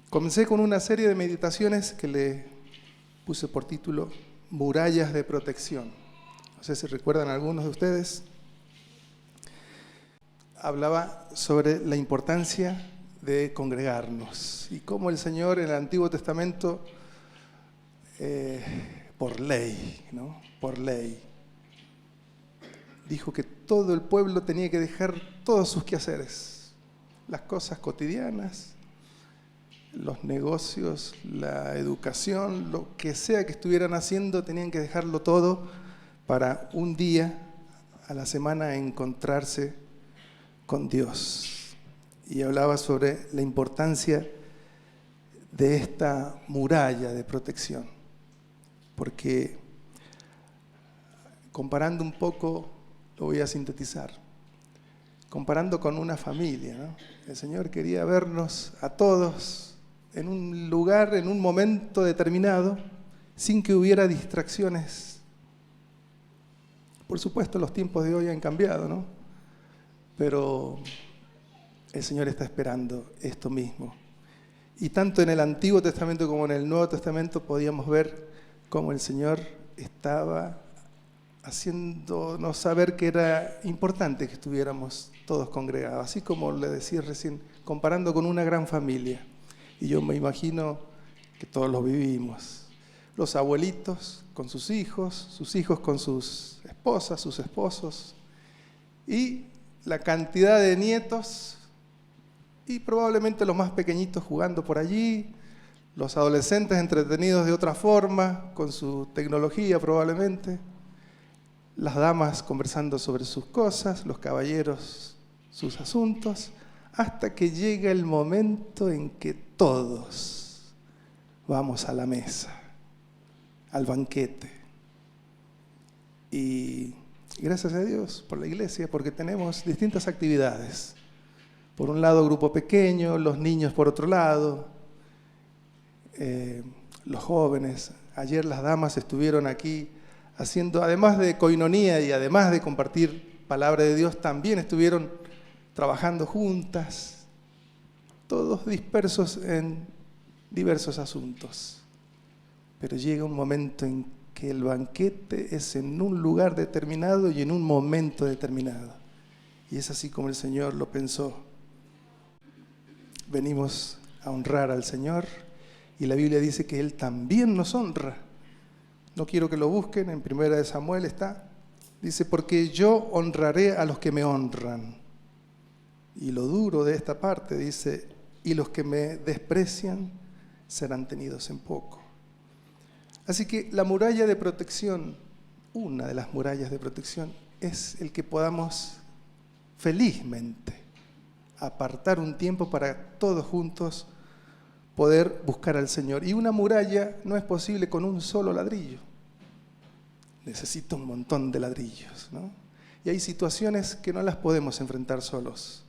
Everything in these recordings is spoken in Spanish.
Comencé con una serie de meditaciones que le puse por título Murallas de Protección. No sé si recuerdan algunos de ustedes. Hablaba sobre la importancia de congregarnos y cómo el Señor en el Antiguo Testamento, por ley, ¿no? Por ley, dijo que todo el pueblo tenía que dejar todos sus quehaceres, las cosas cotidianas, los negocios, la educación, lo que sea que estuvieran haciendo, tenían que dejarlo todo para un día a la semana encontrarse con Dios. Y hablaba sobre la importancia de esta muralla de protección, porque comparando un poco, lo voy a sintetizar, comparando con una familia, ¿no? El Señor quería vernos a todos en un lugar, en un momento determinado, sin que hubiera distracciones. Por supuesto, los tiempos de hoy han cambiado, ¿no? Pero el Señor está esperando esto mismo. Y tanto en el Antiguo Testamento como en el Nuevo Testamento podíamos ver cómo el Señor estaba haciéndonos saber que era importante que estuviéramos todos congregados, así como le decía recién, comparando con una gran familia. Y yo me imagino que todos lo vivimos. Los abuelitos con sus hijos con sus esposas, sus esposos, y la cantidad de nietos, y probablemente los más pequeñitos jugando por allí, los adolescentes entretenidos de otra forma, con su tecnología probablemente, las damas conversando sobre sus cosas, los caballeros sus asuntos, hasta que llega el momento en que todos vamos a la mesa, al banquete. Y gracias a Dios por la iglesia, porque tenemos distintas actividades. Por un lado, grupo pequeño, los niños por otro lado, los jóvenes. Ayer las damas estuvieron aquí haciendo, además de coinonía y además de compartir palabra de Dios, también estuvieron trabajando juntas, todos dispersos en diversos asuntos. Pero llega un momento en que el banquete es en un lugar determinado y en un momento determinado. Y es así como el Señor lo pensó. Venimos a honrar al Señor y la Biblia dice que Él también nos honra. No quiero que lo busquen, en 1 Samuel está. Dice, porque yo honraré a los que me honran. Y lo duro de esta parte dice, y los que me desprecian serán tenidos en poco. Así que la muralla de protección, una de las murallas de protección, es el que podamos felizmente apartar un tiempo para todos juntos poder buscar al Señor. Y una muralla no es posible con un solo ladrillo. Necesita un montón de ladrillos, ¿no? Y hay situaciones que no las podemos enfrentar solos.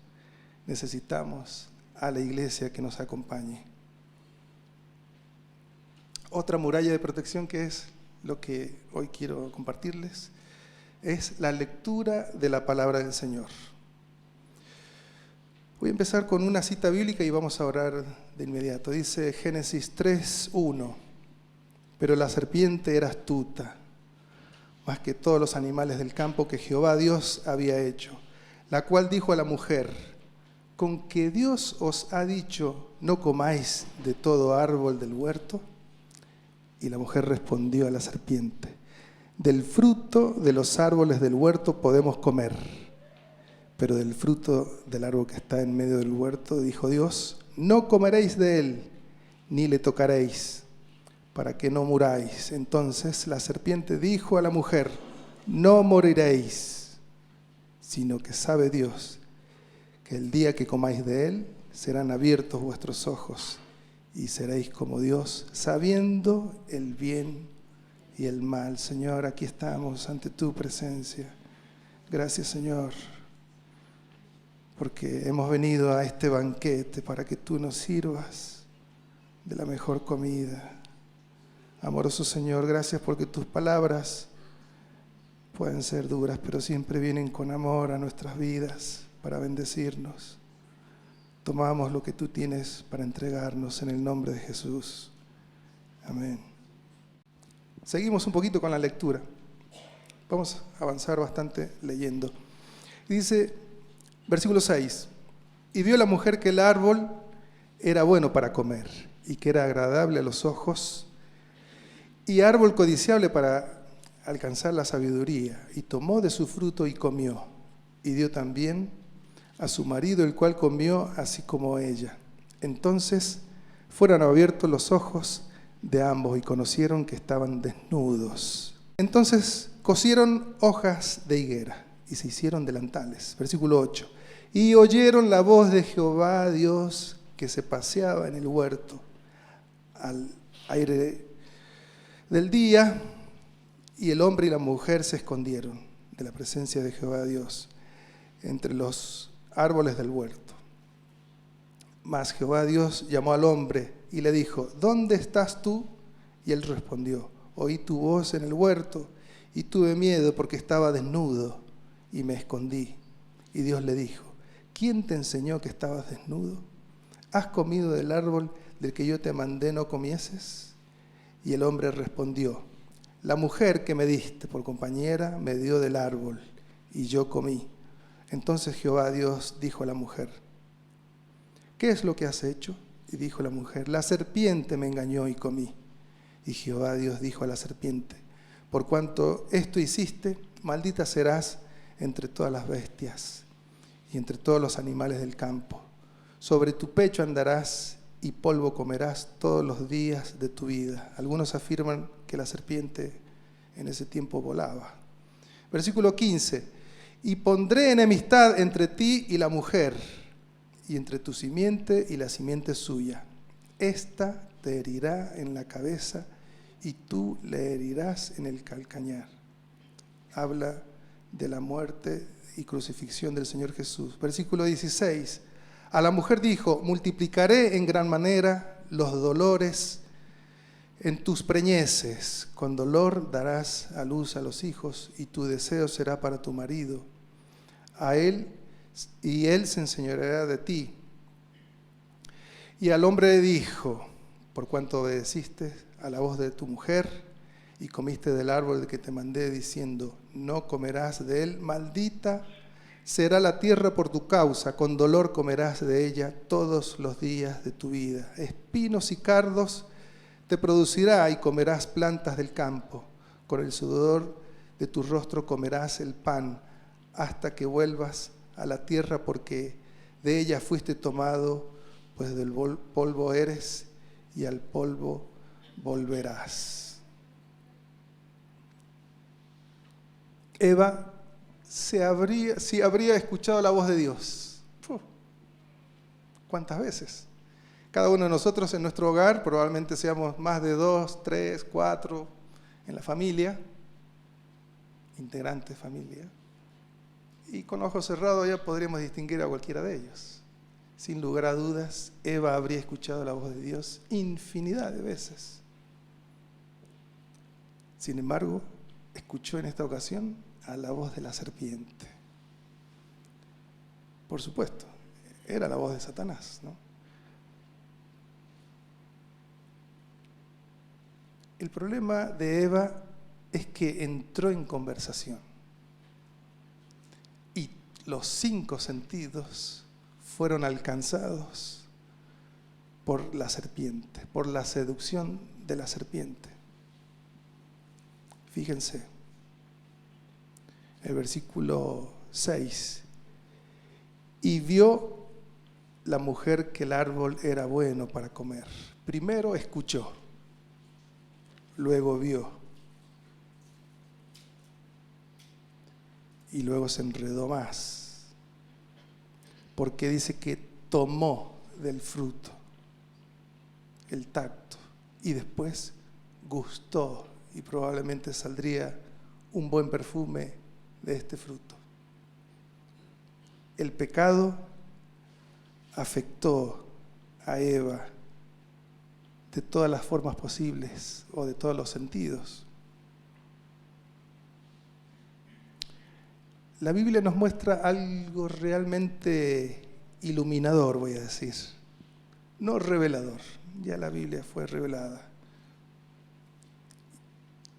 Necesitamos a la iglesia que nos acompañe. Otra muralla de protección, que es lo que hoy quiero compartirles, es la lectura de la palabra del Señor. Voy a empezar con una cita bíblica y vamos a orar de inmediato. Dice Génesis 3:1, pero la serpiente era astuta, más que todos los animales del campo que Jehová Dios había hecho, la cual dijo a la mujer, ¿con que Dios os ha dicho, no comáis de todo árbol del huerto? Y la mujer respondió a la serpiente, del fruto de los árboles del huerto podemos comer, pero del fruto del árbol que está en medio del huerto, dijo Dios, no comeréis de él, ni le tocaréis, para que no muráis. Entonces la serpiente dijo a la mujer, no moriréis, sino que sabe Dios que el día que comáis de él, serán abiertos vuestros ojos y seréis como Dios, sabiendo el bien y el mal. Señor, aquí estamos ante tu presencia. Gracias, Señor, porque hemos venido a este banquete para que tú nos sirvas de la mejor comida. Amoroso Señor, gracias porque tus palabras pueden ser duras, pero siempre vienen con amor a nuestras vidas para bendecirnos. tomamos lo que tú tienes para entregarnos en el nombre de Jesús. Amén. Seguimos un poquito con la lectura. Vamos a avanzar bastante leyendo. Y dice, versículo 6, y vio la mujer que el árbol era bueno para comer y que era agradable a los ojos y árbol codiciable para alcanzar la sabiduría, y tomó de su fruto y comió, y dio también a su marido, el cual comió así como ella. Entonces fueron abiertos los ojos de ambos y conocieron que estaban desnudos. Entonces cosieron hojas de higuera y se hicieron delantales. Versículo 8. Y oyeron la voz de Jehová Dios que se paseaba en el huerto al aire del día, y el hombre y la mujer se escondieron de la presencia de Jehová Dios entre los árboles del huerto. Mas Jehová Dios llamó al hombre y le dijo, ¿dónde estás tú? Y él respondió, oí tu voz en el huerto y tuve miedo porque estaba desnudo y me escondí. Y Dios le dijo, ¿quién te enseñó que estabas desnudo? ¿Has comido del árbol del que yo te mandé no comieses? Y el hombre respondió, la mujer que me diste por compañera me dio del árbol y yo comí. Entonces Jehová Dios dijo a la mujer, ¿qué es lo que has hecho? Y dijo la mujer, la serpiente me engañó y comí. Y Jehová Dios dijo a la serpiente, por cuanto esto hiciste, maldita serás entre todas las bestias y entre todos los animales del campo. Sobre tu pecho andarás y polvo comerás todos los días de tu vida. Algunos afirman que la serpiente en ese tiempo volaba. Versículo 15, y pondré enemistad entre ti y la mujer, y entre tu simiente y la simiente suya. Esta te herirá en la cabeza y tú le herirás en el calcañar. Habla de la muerte y crucifixión del Señor Jesús. Versículo 16. A la mujer dijo, multiplicaré en gran manera los dolores en tus preñeces. Con dolor darás a luz a los hijos y tu deseo será para tu marido. A él y él se enseñoreará de ti. Y al hombre le dijo, por cuanto obedeciste a la voz de tu mujer y comiste del árbol que te mandé diciendo, no comerás de él, maldita será la tierra por tu causa, con dolor comerás de ella todos los días de tu vida. Espinos y cardos te producirá y comerás plantas del campo. Con el sudor de tu rostro comerás el pan hasta que vuelvas a la tierra, porque de ella fuiste tomado, pues del polvo eres y al polvo volverás. Eva si habría escuchado la voz de Dios. ¿Cuántas veces? Cada uno de nosotros en nuestro hogar, probablemente seamos más de 2, 3, 4 en la familia, integrantes de familia, y con ojos cerrados ya podríamos distinguir a cualquiera de ellos. Sin lugar a dudas, Eva habría escuchado la voz de Dios infinidad de veces. Sin embargo, escuchó en esta ocasión a la voz de la serpiente. Por supuesto, era la voz de Satanás, ¿no? El problema de Eva es que entró en conversación y los 5 sentidos fueron alcanzados por la serpiente, por la seducción de la serpiente. Fíjense, el versículo 6. Y vio la mujer que el árbol era bueno para comer. Primero escuchó, luego vio, y luego se enredó más, porque dice que tomó del fruto, el tacto, y después gustó, y probablemente saldría un buen perfume de este fruto. El pecado afectó a Eva de todas las formas posibles o de todos los sentidos. La Biblia nos muestra algo realmente iluminador, voy a decir, no revelador, ya la Biblia fue revelada,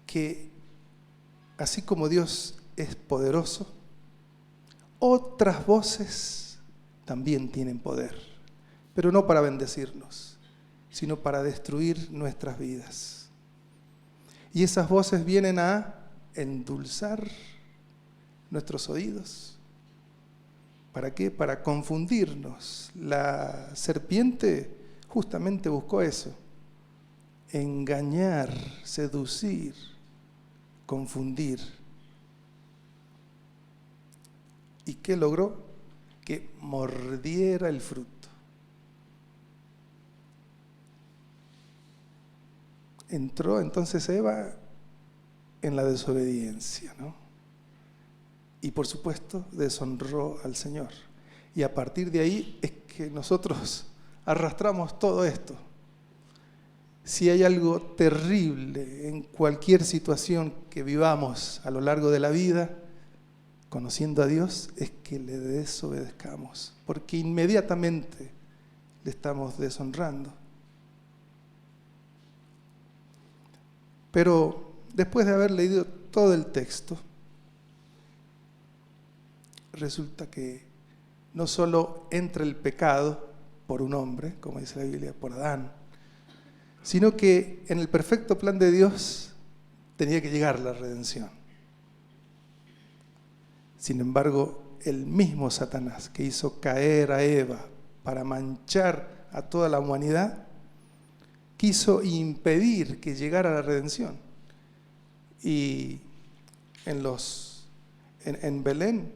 que así como Dios es poderoso, otras voces también tienen poder, pero no para bendecirnos, sino para destruir nuestras vidas. Y esas voces vienen a endulzar nuestros oídos. ¿Para qué? Para confundirnos. La serpiente justamente buscó eso: engañar, seducir, confundir. ¿Y qué logró? Que mordiera el fruto. Entró entonces Eva en la desobediencia, ¿no? Y por supuesto deshonró al Señor. Y a partir de ahí es que nosotros arrastramos todo esto. Si hay algo terrible en cualquier situación que vivamos a lo largo de la vida, conociendo a Dios, es que le desobedezcamos, porque inmediatamente le estamos deshonrando. Pero después de haber leído todo el texto, resulta que no solo entra el pecado por un hombre, como dice la Biblia, por Adán, sino que en el perfecto plan de Dios tenía que llegar la redención. Sin embargo, el mismo Satanás que hizo caer a Eva para manchar a toda la humanidad, quiso impedir que llegara la redención. Y en Belén,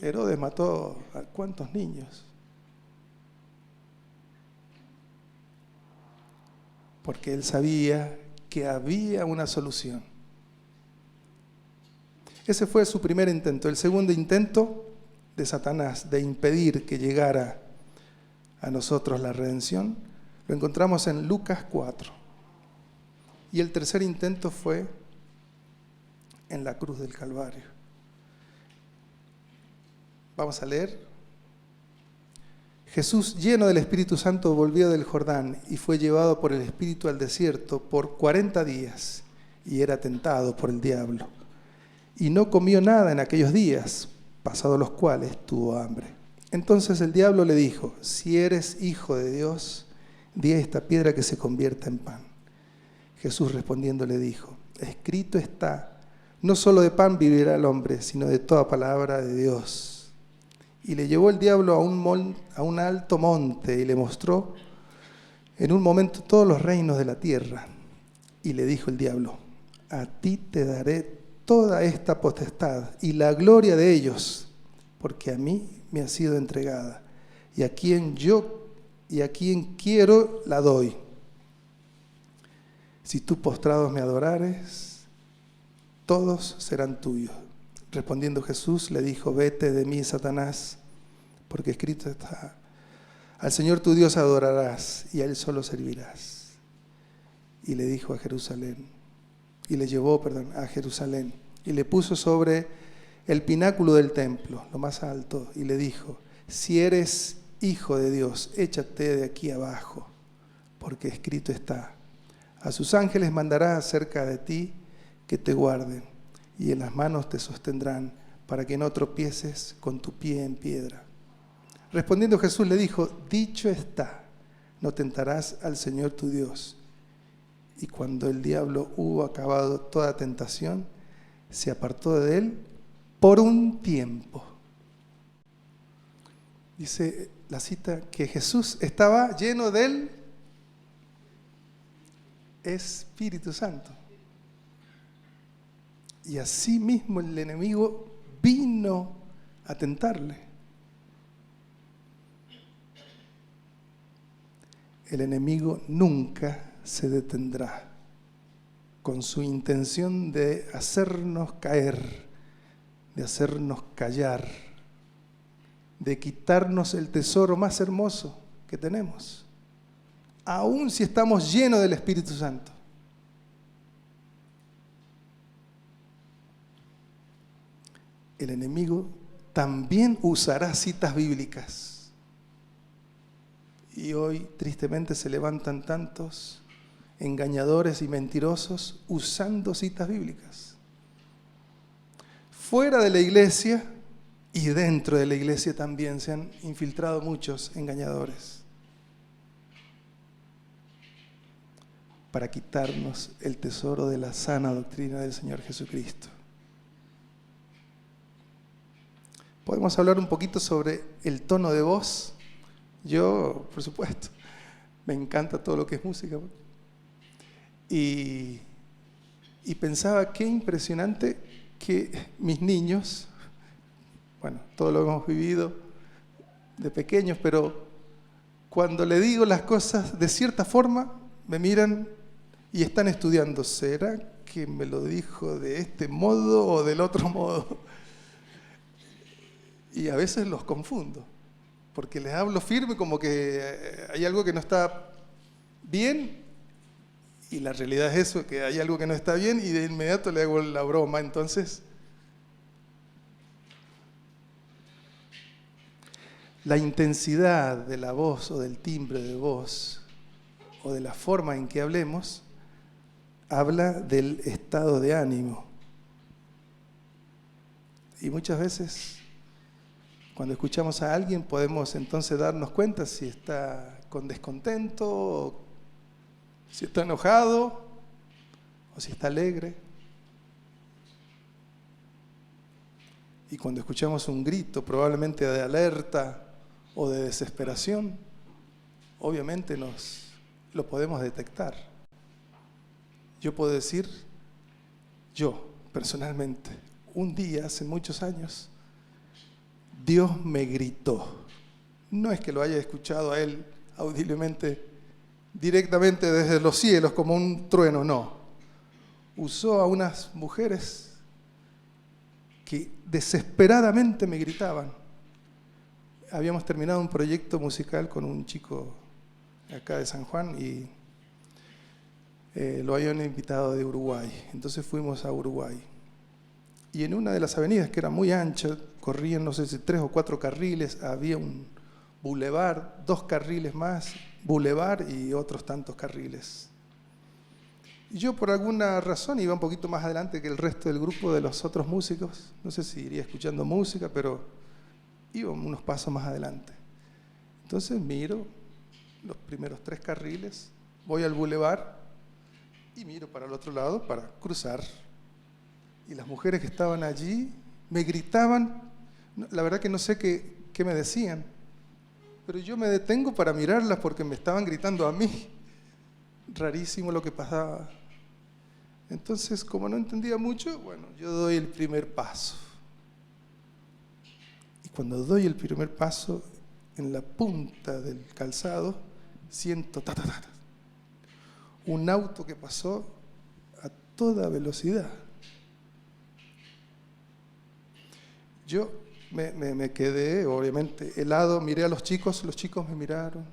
Herodes mató a ¿cuántos niños? Porque él sabía que había una solución. Ese fue su primer intento. El segundo intento de Satanás de impedir que llegara a nosotros la redención lo encontramos en Lucas 4. Y el tercer intento fue en la cruz del Calvario. Vamos a leer. Jesús, lleno del Espíritu Santo, volvió del Jordán y fue llevado por el Espíritu al desierto por 40 días y era tentado por el diablo. Y no comió nada en aquellos días, pasados los cuales tuvo hambre. Entonces el diablo le dijo: si eres hijo de Dios, di a esta piedra que se convierta en pan. Jesús respondiendo le dijo: escrito está, no solo de pan vivirá el hombre, sino de toda palabra de Dios. Y le llevó el diablo a un alto monte y le mostró en un momento todos los reinos de la tierra. Y le dijo el diablo: a ti te daré toda esta potestad y la gloria de ellos, porque a mí me ha sido entregada, y a quien quiero la doy. Si tú postrados me adorares, todos serán tuyos. Respondiendo Jesús le dijo: vete de mí, Satanás, porque escrito está: al Señor tu Dios adorarás y a Él solo servirás. Y le dijo a Jerusalén, y le llevó, a Jerusalén, y le puso sobre el pináculo del templo, lo más alto, y le dijo: si eres hijo de Dios, échate de aquí abajo, porque escrito está: a sus ángeles mandará acerca de ti que te guarden, y en las manos te sostendrán, para que no tropieces con tu pie en piedra. Respondiendo Jesús le dijo: dicho está, no tentarás al Señor tu Dios. Y cuando el diablo hubo acabado toda tentación, se apartó de él por un tiempo. Dice la cita que Jesús estaba lleno del Espíritu Santo. Y así mismo el enemigo vino a tentarle. El enemigo nunca se detendrá con su intención de hacernos caer, de hacernos callar, de quitarnos el tesoro más hermoso que tenemos, aun si estamos llenos del Espíritu Santo. El enemigo también usará citas bíblicas. Y hoy, tristemente, se levantan tantos engañadores y mentirosos usando citas bíblicas. Fuera de la iglesia y dentro de la iglesia también se han infiltrado muchos engañadores para quitarnos el tesoro de la sana doctrina del Señor Jesucristo. ¿Podemos hablar un poquito sobre el tono de voz? Yo, por supuesto, me encanta todo lo que es música. Y pensaba qué impresionante que mis niños, bueno, todo lo hemos vivido de pequeños, pero cuando le digo las cosas de cierta forma, me miran y están estudiando. ¿Será que me lo dijo de este modo o del otro modo? Y a veces los confundo, porque les hablo firme como que hay algo que no está bien, y la realidad es eso, que hay algo que no está bien, y de inmediato le hago la broma. Entonces, la intensidad de la voz o del timbre de voz o de la forma en que hablemos habla del estado de ánimo. Y muchas veces, cuando escuchamos a alguien, podemos entonces darnos cuenta si está con descontento, o si está enojado, o si está alegre. Y cuando escuchamos un grito, probablemente de alerta o de desesperación, obviamente lo podemos detectar. Yo puedo decir, yo personalmente, un día, hace muchos años, Dios me gritó. No es que lo haya escuchado a Él audiblemente, directamente desde los cielos como un trueno, no. Usó a unas mujeres que desesperadamente me gritaban. Habíamos terminado un proyecto musical con un chico acá de San Juan y lo habían invitado de Uruguay. Entonces fuimos a Uruguay. Y en una de las avenidas, que era muy ancha, corrían no sé si 3 o 4 carriles, había un bulevar, 2 carriles más, bulevar y otros tantos carriles. Y yo por alguna razón iba un poquito más adelante que el resto del grupo de los otros músicos. No sé si iría escuchando música, pero iba unos pasos más adelante. Entonces miro los primeros 3 carriles, voy al bulevar y miro para el otro lado para cruzar. Y las mujeres que estaban allí me gritaban, la verdad que no sé qué me decían, pero yo me detengo para mirarlas porque me estaban gritando a mí. Rarísimo lo que pasaba. Entonces, como no entendía mucho, bueno, yo doy el primer paso. Y cuando doy el primer paso, en la punta del calzado, siento un auto que pasó a toda velocidad. Yo me quedé, obviamente, helado, miré a los chicos me miraron.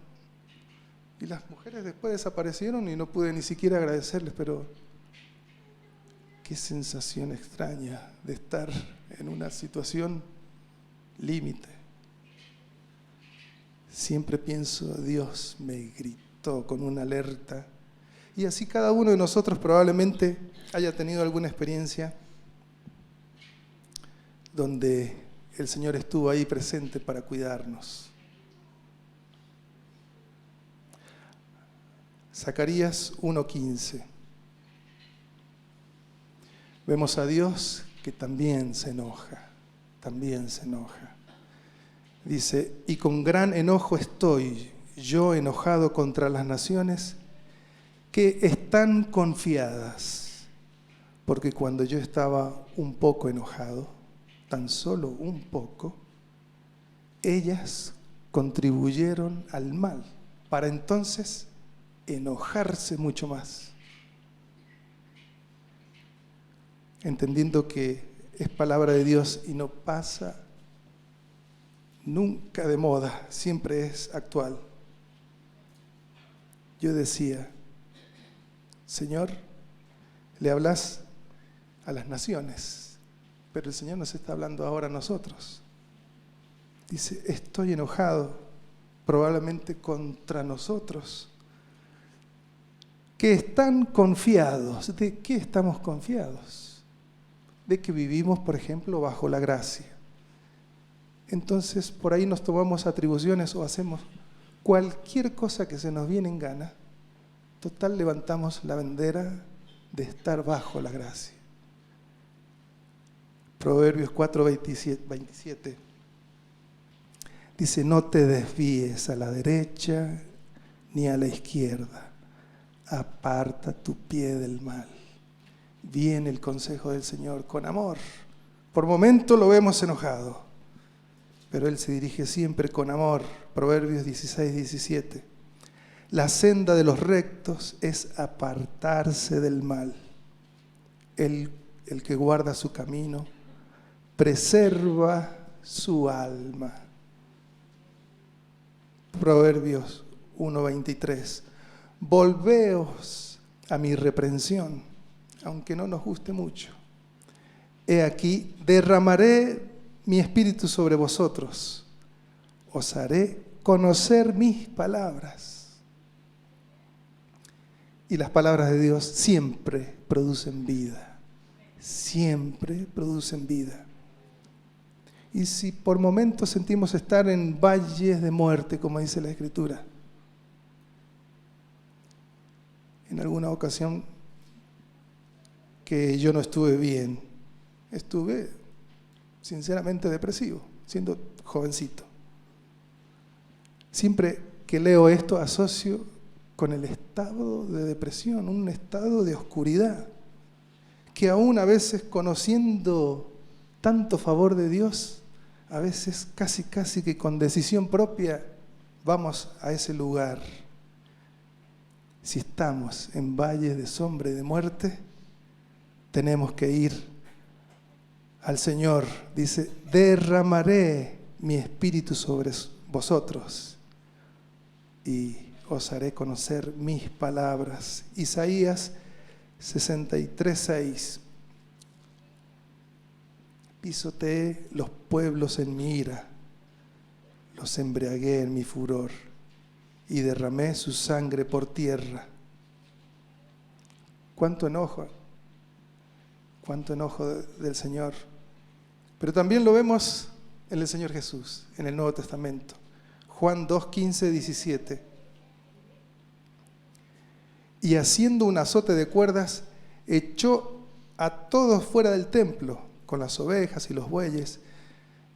Y las mujeres después desaparecieron y no pude ni siquiera agradecerles, pero qué sensación extraña de estar en una situación límite. Siempre pienso, Dios me gritó con una alerta. Y así cada uno de nosotros probablemente haya tenido alguna experiencia donde el Señor estuvo ahí presente para cuidarnos. Zacarías 1:15. Vemos a Dios que también se enoja. Dice, y con gran enojo estoy yo enojado contra las naciones que están confiadas, porque cuando yo estaba un poco enojado, tan solo un poco, ellas contribuyeron al mal, para entonces enojarse mucho más. Entendiendo que es palabra de Dios y no pasa nunca de moda, siempre es actual. Yo decía, Señor, le hablas a las naciones, pero el Señor nos está hablando ahora a nosotros. Dice, estoy enojado, probablemente contra nosotros, que están confiados. ¿De qué estamos confiados? De que vivimos, por ejemplo, bajo la gracia. Entonces, por ahí nos tomamos atribuciones o hacemos cualquier cosa que se nos viene en gana. Total, levantamos la bandera de estar bajo la gracia. Proverbios 4:27 dice, no te desvíes a la derecha ni a la izquierda, aparta tu pie del mal. Viene el consejo del Señor con amor. Por momento lo vemos enojado, pero Él se dirige siempre con amor. Proverbios 16:17. La senda de los rectos es apartarse del mal. El que guarda su camino preserva su alma. Proverbios 1:23. Volveos a mi reprensión, aunque no nos guste mucho. He aquí, derramaré mi espíritu sobre vosotros. Os haré conocer mis palabras. Y las palabras de Dios siempre producen vida. Siempre producen vida. Y si por momentos sentimos estar en valles de muerte, como dice la Escritura, en alguna ocasión que yo no estuve bien, estuve sinceramente depresivo, siendo jovencito. Siempre que leo esto asocio con el estado de depresión, un estado de oscuridad, que aún a veces conociendo tanto favor de Dios, a veces casi que con decisión propia vamos a ese lugar. Si estamos en valles de sombra y de muerte, tenemos que ir al Señor. Dice, derramaré mi espíritu sobre vosotros y os haré conocer mis palabras. Isaías 63:6. Pisoteé los pueblos en mi ira, los embriagué en mi furor y derramé su sangre por tierra. Cuánto enojo del Señor. Pero también lo vemos en el Señor Jesús, en el Nuevo Testamento. Juan 2:15-17. Y haciendo un azote de cuerdas, echó a todos fuera del templo, con las ovejas y los bueyes,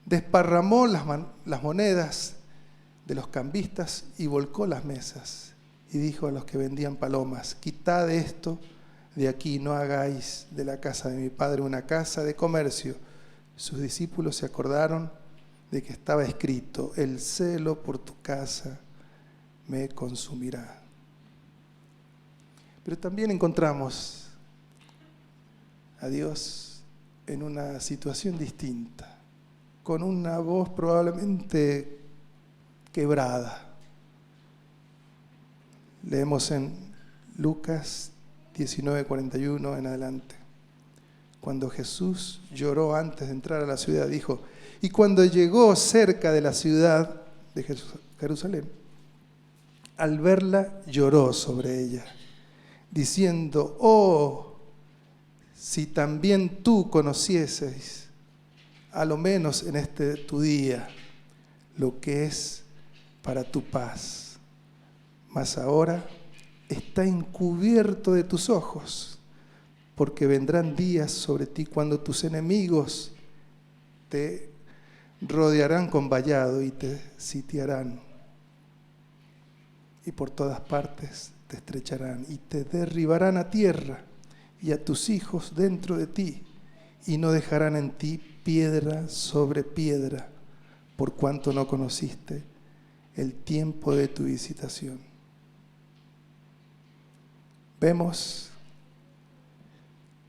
desparramó las monedas de los cambistas y volcó las mesas. Y dijo a los que vendían palomas, quitad esto de aquí, no hagáis de la casa de mi padre una casa de comercio. Sus discípulos se acordaron de que estaba escrito, el celo por tu casa me consumirá. Pero también encontramos a Dios en una situación distinta, con una voz probablemente quebrada. Leemos en Lucas 19:41 en adelante. Cuando Jesús lloró antes de entrar a la ciudad, dijo, y cuando llegó cerca de la ciudad de Jerusalén, al verla lloró sobre ella, diciendo, oh, si también tú conocieses, a lo menos en este tu día, lo que es para tu paz. Mas ahora está encubierto de tus ojos, porque vendrán días sobre ti cuando tus enemigos te rodearán con vallado y te sitiarán, y por todas partes te estrecharán y te derribarán a tierra y a tus hijos dentro de ti, y no dejarán en ti piedra sobre piedra, por cuanto no conociste el tiempo de tu visitación. Vemos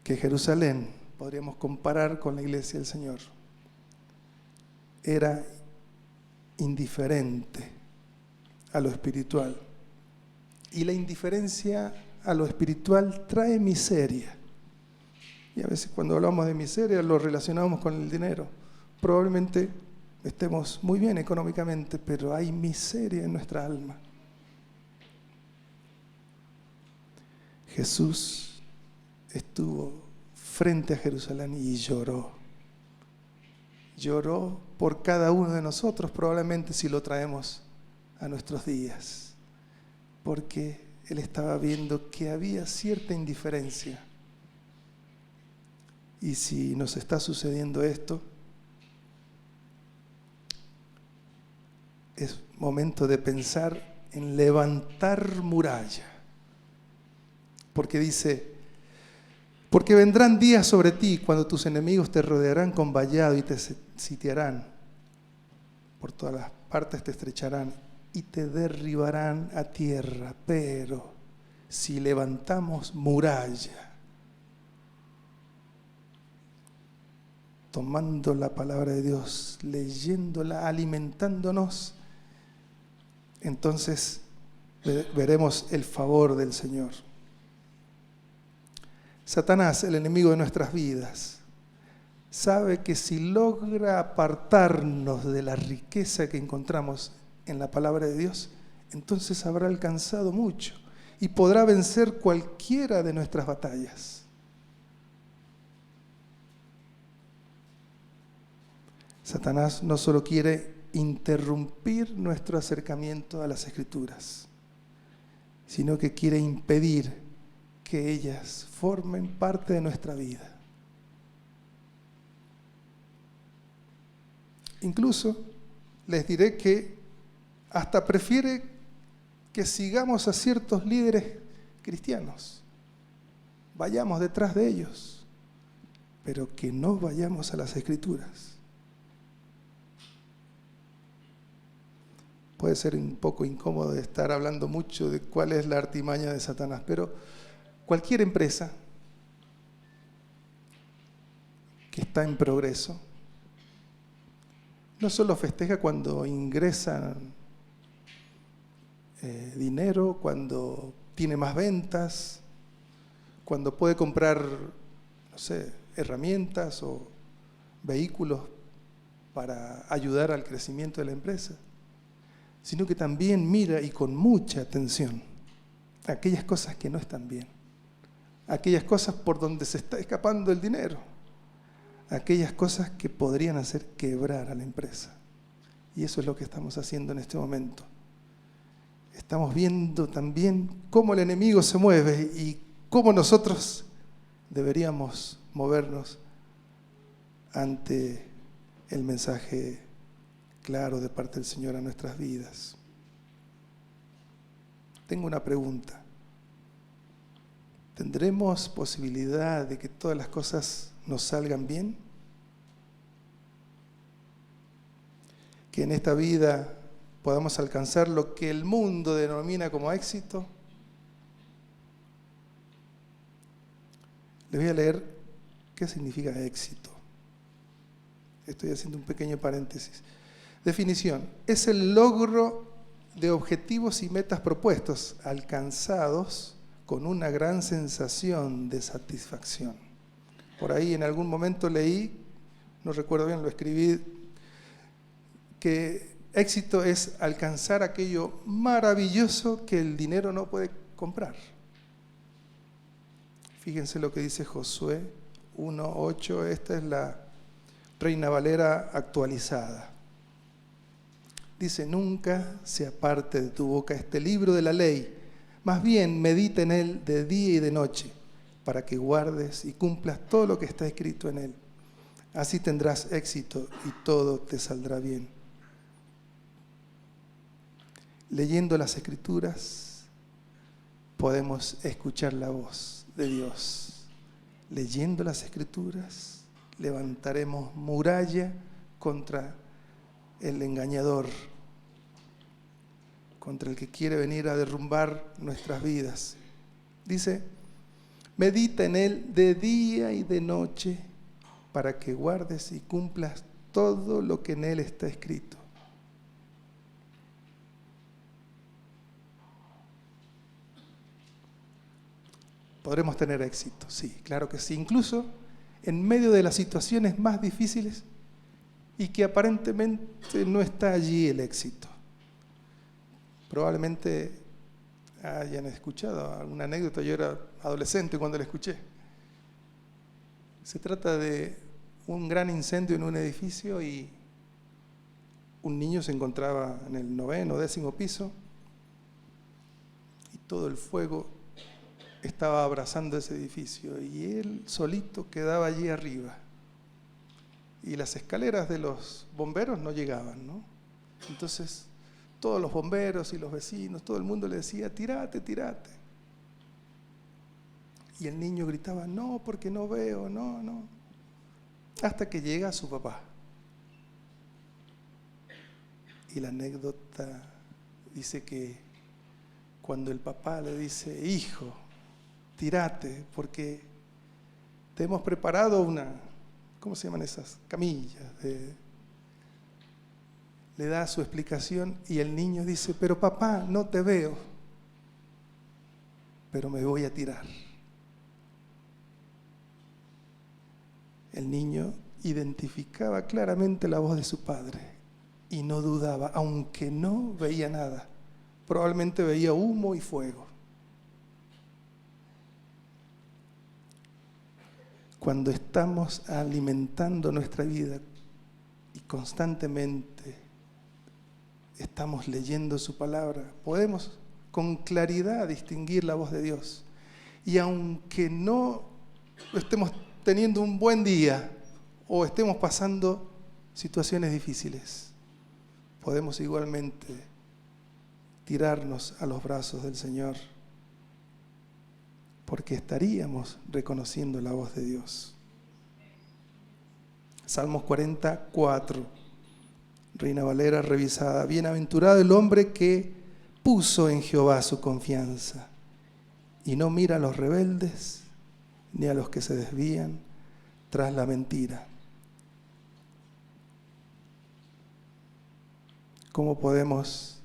que Jerusalén, podríamos comparar con la iglesia del Señor, era indiferente a lo espiritual. Y la indiferencia a lo espiritual trae miseria. Y a veces cuando hablamos de miseria lo relacionamos con el dinero. Probablemente estemos muy bien económicamente, pero hay miseria en nuestra alma. Jesús estuvo frente a Jerusalén y lloró. Lloró por cada uno de nosotros, probablemente si lo traemos a nuestros días, porque Él estaba viendo que había cierta indiferencia. Y si nos está sucediendo esto, es momento de pensar en levantar muralla. Porque dice, porque vendrán días sobre ti cuando tus enemigos te rodearán con vallado y te sitiarán. Por todas las partes te estrecharán y te derribarán a tierra. Pero si levantamos muralla, tomando la palabra de Dios, leyéndola, alimentándonos, entonces veremos el favor del Señor. Satanás, el enemigo de nuestras vidas, sabe que si logra apartarnos de la riqueza que encontramos en la palabra de Dios, entonces habrá alcanzado mucho y podrá vencer cualquiera de nuestras batallas. Satanás no solo quiere interrumpir nuestro acercamiento a las Escrituras, sino que quiere impedir que ellas formen parte de nuestra vida. Incluso les diré que hasta prefiere que sigamos a ciertos líderes cristianos, vayamos detrás de ellos, pero que no vayamos a las Escrituras. Puede ser un poco incómodo estar hablando mucho de cuál es la artimaña de Satanás, pero cualquier empresa que está en progreso no solo festeja cuando ingresan dinero, cuando tiene más ventas, cuando puede comprar, no sé, herramientas o vehículos para ayudar al crecimiento de la empresa, sino que también mira y con mucha atención aquellas cosas que no están bien, aquellas cosas por donde se está escapando el dinero, aquellas cosas que podrían hacer quebrar a la empresa. Y eso es lo que estamos haciendo en este momento. Estamos viendo también cómo el enemigo se mueve y cómo nosotros deberíamos movernos ante el mensaje claro de parte del Señor a nuestras vidas. Tengo una pregunta. ¿Tendremos posibilidad de que todas las cosas nos salgan bien? ¿Que en esta vida podamos alcanzar lo que el mundo denomina como éxito? Les voy a leer qué significa éxito. Estoy haciendo un pequeño paréntesis. Definición: es el logro de objetivos y metas propuestos, alcanzados con una gran sensación de satisfacción. Por ahí en algún momento leí, no recuerdo bien, lo escribí, que éxito es alcanzar aquello maravilloso que el dinero no puede comprar. Fíjense lo que dice Josué 1:8, esta es la Reina Valera actualizada. Dice: nunca se aparte de tu boca este libro de la ley, más bien medita en él de día y de noche, para que guardes y cumplas todo lo que está escrito en él. Así tendrás éxito y todo te saldrá bien. Leyendo las Escrituras podemos escuchar la voz de Dios. Leyendo las Escrituras levantaremos muralla contra el engañador, contra el que quiere venir a derrumbar nuestras vidas. Dice: medita en él de día y de noche, para que guardes y cumplas todo lo que en él está escrito. Podremos tener éxito, sí, claro que sí, incluso en medio de las situaciones más difíciles y que aparentemente no está allí el éxito. Probablemente hayan escuchado alguna anécdota, yo era adolescente cuando la escuché. Se trata de un gran incendio en un edificio y un niño se encontraba en el 9º, 10º piso y todo el fuego estaba abrazando ese edificio y él solito quedaba allí arriba. Y las escaleras de los bomberos no llegaban, ¿no? Entonces, todos los bomberos y los vecinos, todo el mundo le decía, tírate, tírate. Y el niño gritaba, no, porque no veo, no. Hasta que llega su papá. Y la anécdota dice que cuando el papá le dice, hijo, tírate, porque te hemos preparado una, ¿cómo se llaman esas? Camillas. Le da su explicación y el niño dice, pero papá, no te veo, pero me voy a tirar. El niño identificaba claramente la voz de su padre y no dudaba, aunque no veía nada. Probablemente veía humo y fuego. Cuando estamos alimentando nuestra vida y constantemente estamos leyendo su palabra, podemos con claridad distinguir la voz de Dios. Y aunque no estemos teniendo un buen día o estemos pasando situaciones difíciles, podemos igualmente tirarnos a los brazos del Señor, porque estaríamos reconociendo la voz de Dios. Salmos 44, Reina Valera revisada. Bienaventurado el hombre que puso en Jehová su confianza y no mira a los rebeldes ni a los que se desvían tras la mentira. ¿Cómo podemos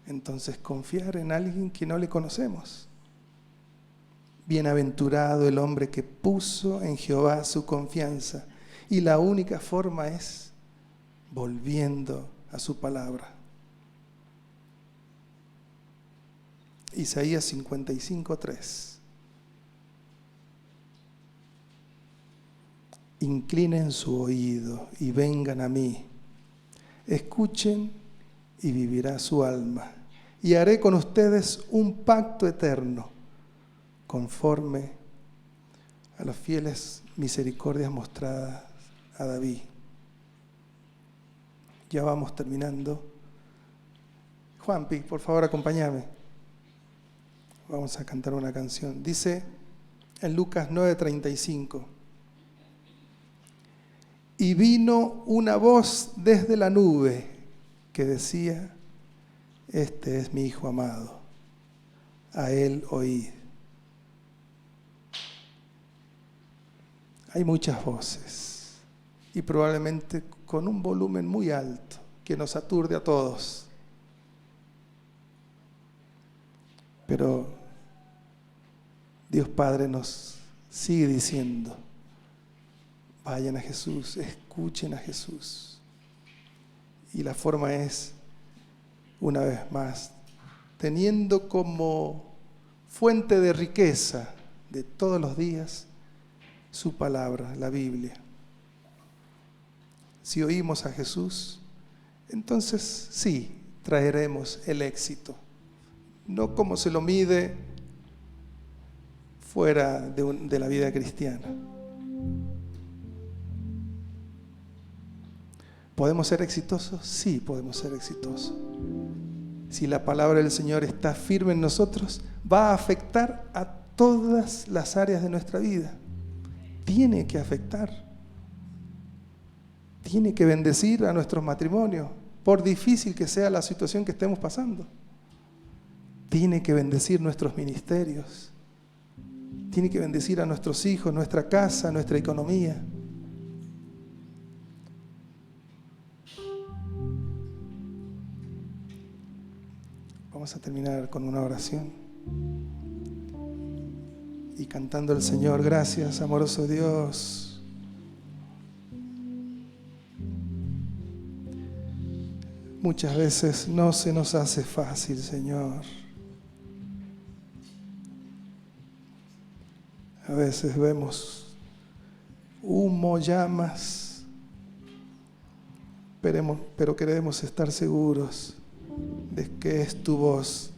entonces confiar en alguien que no le conocemos? Bienaventurado el hombre que puso en Jehová su confianza. Y la única forma es volviendo a su palabra. Isaías 55:3. Inclinen su oído y vengan a mí. Escuchen y vivirá su alma. Y haré con ustedes un pacto eterno, conforme a las fieles misericordias mostradas a David. Ya vamos terminando. Juanpi, por favor, acompáñame. Vamos a cantar una canción. Dice en Lucas 9:35. Y vino una voz desde la nube que decía, este es mi Hijo amado, a él oíd. Hay muchas voces y probablemente con un volumen muy alto que nos aturde a todos. Pero Dios Padre nos sigue diciendo, vayan a Jesús, escuchen a Jesús. Y la forma es, una vez más, teniendo como fuente de riqueza de todos los días su palabra, la Biblia. Si oímos a Jesús, entonces sí, traeremos el éxito. No como se lo mide fuera de la vida cristiana. ¿Podemos ser exitosos? Sí, podemos ser exitosos. Si la palabra del Señor está firme en nosotros, va a afectar a todas las áreas de nuestra vida. Tiene que afectar. Tiene que bendecir a nuestros matrimonios, por difícil que sea la situación que estemos pasando. Tiene que bendecir nuestros ministerios. Tiene que bendecir a nuestros hijos, nuestra casa, nuestra economía. Vamos a terminar con una oración y cantando al Señor. Gracias, amoroso Dios. muchas veces no se nos hace fácil, Señor. A veces vemos humo, llamas, pero queremos estar seguros de que es tu voz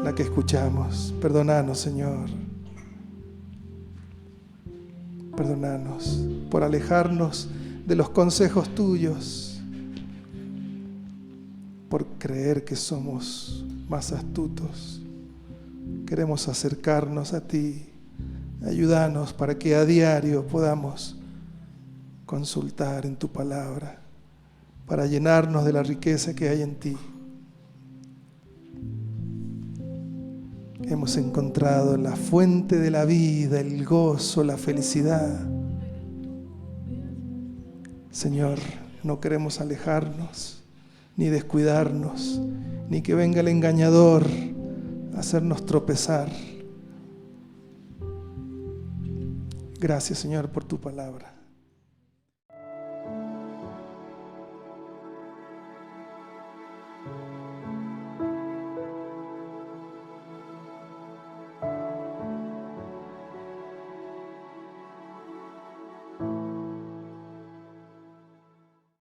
la que escuchamos. Perdónanos, Señor. Perdónanos por alejarnos de los consejos tuyos, por creer que somos más astutos. Queremos acercarnos a ti. Ayúdanos para que a diario podamos consultar en tu palabra, para llenarnos de la riqueza que hay en ti. Hemos encontrado la fuente de la vida, el gozo, la felicidad. Señor, no queremos alejarnos, ni descuidarnos, ni que venga el engañador a hacernos tropezar. Gracias, Señor, por tu palabra.